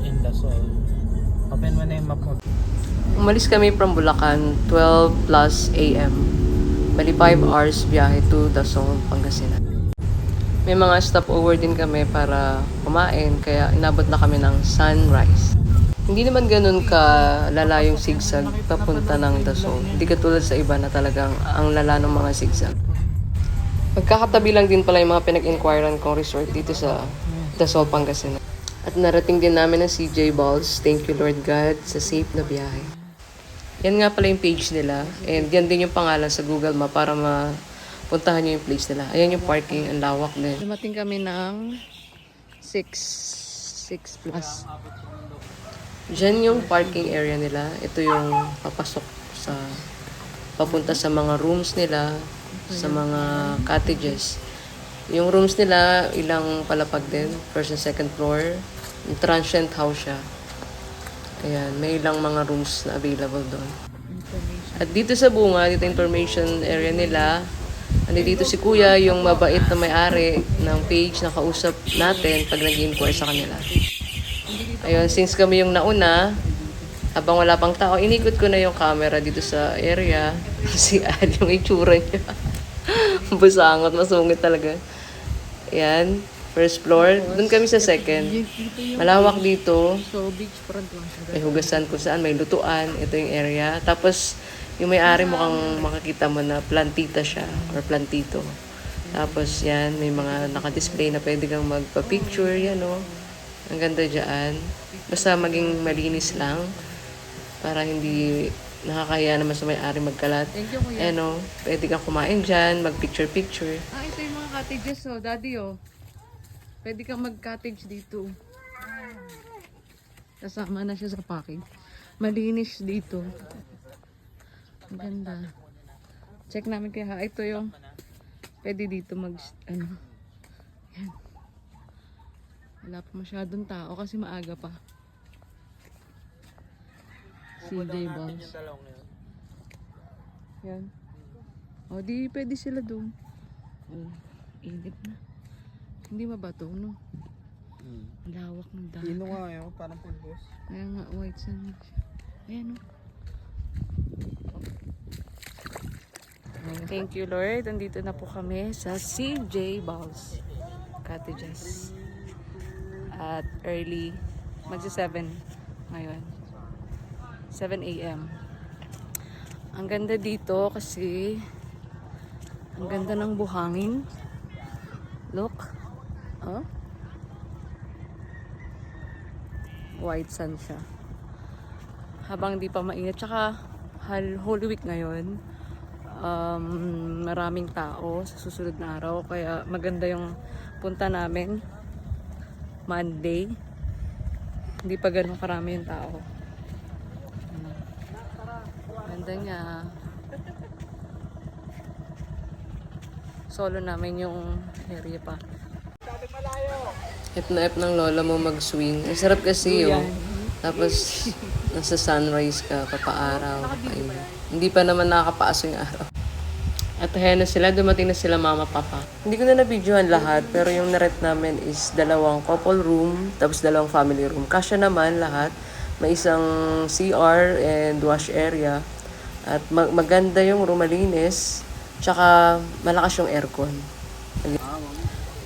in Dasol. Open mo na yung map mo. Umalis kami from Bulacan, 12 plus a.m. Bali 5 hours biyahe to Dasol, Pangasinan. May mga stopover din kami para kumain, kaya inabot na kami ng sunrise. Hindi naman ganun ka lala yung zigzag papunta ng Dasol. Hindi katulad sa iba na talagang ang lala ng mga zigzag. Magkakatabi lang din pala yung mga pinag-inquirean kong resort dito sa Dasol, Pangasinan. At narating din namin ang CJ Balls. Thank you Lord God sa safe na biyahe. Yan nga pala yung page nila. And yan din yung pangalan sa Google Map para mapuntahan nyo yung place nila. Ayan yung parking, ang lawak din. Dumating kami ng 6 plus. Diyan yung parking area nila. Ito yung papasok sa papunta sa mga rooms nila, sa mga cottages. Yung rooms nila, ilang palapag din. First and second floor. Yung transient house siya. Ayan, may ilang mga rooms na available doon. At dito sa bunga, dito information area nila, dito si Kuya, yung mabait na may-ari ng page na kausap natin pag nag-inquire sa kanila. Ayun, since kami yung nauna, habang wala pang tao, inikot ko na yung camera dito sa area. Si Ad, yung itsura niya. Busangot, masungit talaga. Ayan, first floor. Doon kami sa second. Malawak dito. May hugasan kung saan, may lutuan. Ito yung area. Tapos, yung may-ari mukhang makakita mo na plantita siya or plantito. Tapos, yan, may mga naka-display na pwede kang magpa-picture. Yan, o. Ang ganda dyan. Basta maging malinis lang para hindi nakakaya naman sa may-ari magkalat. Thank you, Kuya. Ano, pwede kang kumain dyan, mag-picture-picture. Ito yung mga cottages, oh. Daddy, oh. Pwede kang mag-cottage dito. Kasama na siya sa packing. Malinis dito. Ang ganda. Check namin kaya. Ito yung pwede dito mag, ano. Yan. Wala pa masyadong tao kasi maaga pa. CJ Balls. Yan. O, di pwede sila doon. Oh, init na. Hindi mabato, no? Ang lawak ng dagat. Ino nga yun, parang pulbos. Kaya nga, white sand siya. Ayan, no? Thank you, Lord. Andito na po kami sa CJ Balls Cottages. At early, magsa-7 ngayon. 7 a.m. Ang ganda dito kasi ang ganda ng buhangin. Look. Oh. White sand siya. Habang di pa mainit. Tsaka Holy Week ngayon. Maraming tao sa susunod na araw. Kaya maganda yung punta namin. Monday. Hindi pa ganun karami yung tao. Ganda niya. Solo namin yung area pa. F na F ng lola mo mag-swing. Ang sarap kasi yun. Tapos, nasa sunrise ka, papaaraw, papainit. Hindi pa naman nakakapaso yung araw. At ayan na sila, dumating na sila mama, papa. Hindi ko na na-videohan lahat, pero yung na-rent namin is 2 couple room, tapos 2 family room. Kasya naman lahat. May isang CR and wash area. At maganda yung room, malinis. Tsaka malakas yung aircon.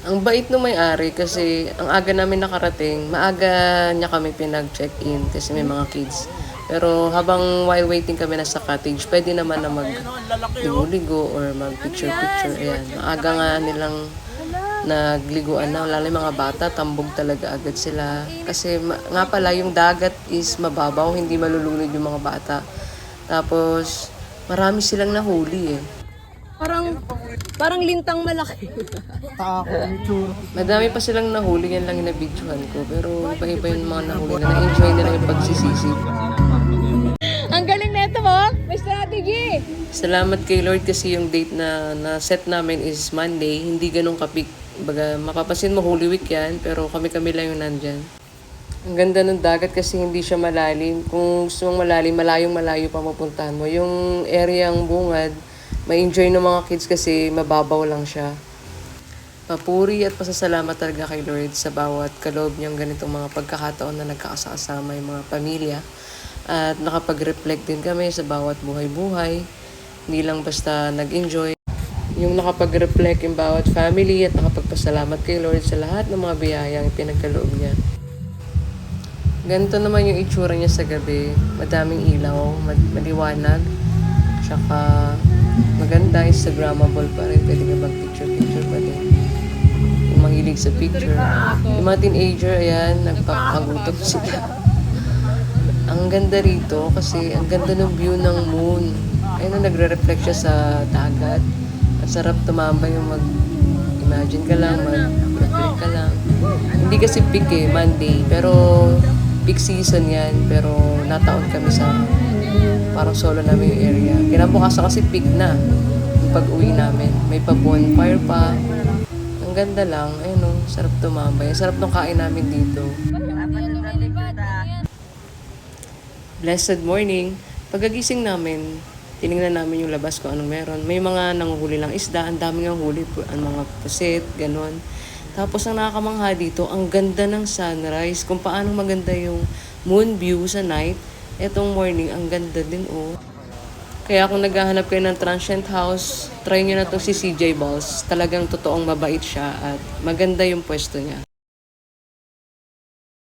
Ang bait nung may-ari kasi ang aga namin nakarating, maaga niya kami pinag-check-in kasi may mga kids. Pero habang while waiting kami na sa cottage, pwede naman na mag-ligo or mag-picture-picture. Ayan, maaga nga nilang nagliguan na. Lalo yung mga bata, tambog talaga agad sila. Kasi nga pala, yung dagat is mababaw, hindi malulunod yung mga bata. Tapos, marami silang nahuli eh. Parang lintang malaki. Madami pa silang nahuli, yan lang yung nabidyohan ko. Pero iba-iba yung mga nahuli na na-enjoy nila yung pagsisisip. Ang galing nito mo, may strategy. Salamat kay Lord kasi yung date na set namin is Monday. Hindi ganun kapik. Baga, mapapasin mo Holy Week yan, pero kami-kami lang yung nandyan. Ang ganda ng dagat kasi hindi siya malalim. Kung gusto mong malalim, malayong-malayo pa mapuntahan mo. Yung area ang bungad, may enjoy ng mga kids kasi mababaw lang siya. Papuri at pasasalamat talaga kay Lord sa bawat kaloob niyang ganitong mga pagkakataon na nagkakasama yung mga pamilya. At nakapag-reflect din kami sa bawat buhay-buhay. Hindi lang basta nag-enjoy. Yung nakapag-reflect yung bawat family at nakapagpasalamat kay Lord sa lahat ng mga biyayang ipinagkaloob niya. Ganito naman yung itsura niya sa gabi. Madaming ilaw, maliwanag. Tsaka maganda, Instagrammable pa rin. Pwede ka mag-picture-picture pa din. Yung mahilig sa picture. Yung mga teenager, ayan, nagpapagutom sila. Ang ganda rito kasi ang ganda ng view ng moon. Ayun, nagre-reflect siya sa dagat. Ang sarap tumambay yung mag-imagine ka lang, mag-reflect ka lang. Hindi kasi peak Monday. Pero peak season yan. Pero nataon kami sa parang solo namin yung area. Kinabukasan kasi peak na yung pag-uwi namin. May pa-bonfire pa. Ang ganda lang. Ayun o, sarap tumambay. Ang sarap nung kain namin dito. Blessed morning. Pagkagising namin, tinignan namin yung labas kung anong meron. May mga nanguhuli lang isda, ang daming nanguhuli, ang mga pusit, ganon. Tapos ang nakakamangha dito, ang ganda ng sunrise. Kung paano maganda yung moon view sa night, etong morning, ang ganda din oh. Kaya kung naghahanap kayo ng transient house, try nyo na to si CJ Balls. Talagang totoong mabait siya at maganda yung pwesto niya.